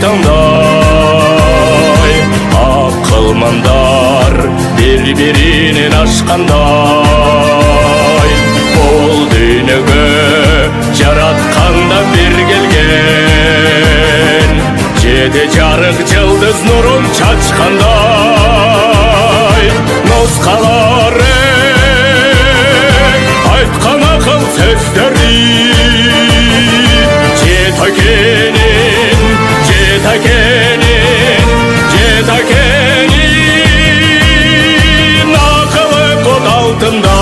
айтаңдай. Ақылмандар бір-бірінен ашқандай. Бұл дүниеге жаратқанда бір келген, жеті жарық жылдыз нұрын чачқандай. Нұсқалары айтқан ақыл сөздері жетакенин, жетакенин, жетакенин ақылы код алтындай.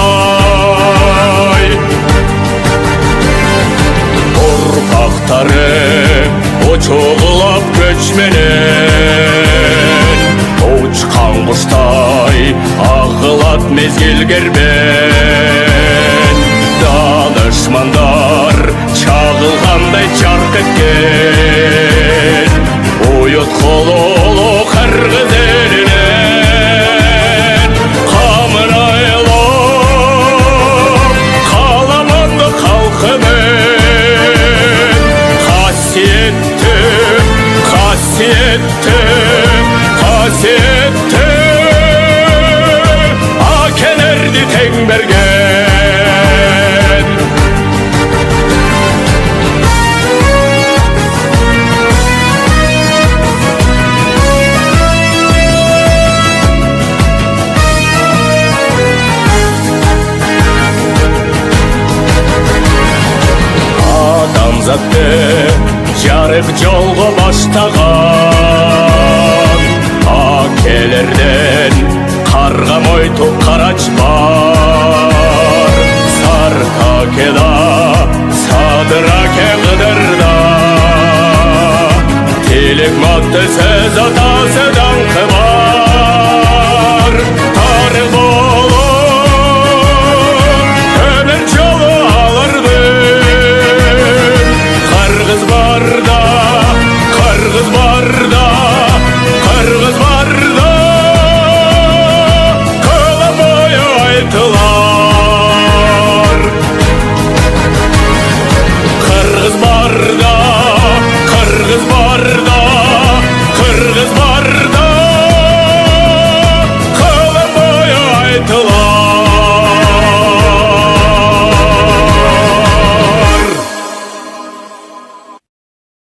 Ұрпақтары очоғылап көчменен, учқан құштай ағылат мезгіл кербен. Данышмандар чағылғандай жарқ еткен, ойыт қололы қырғыз елінен. Қамырайлап қаламанды халқымен, қасиетті, қасиетті, қасиетті акелерді тең берген. Адамзатты жарық жолға баштаған, акелерден қарғамой топ қарач бар. Сартакеда, Садыраке Қыдырда, телек матты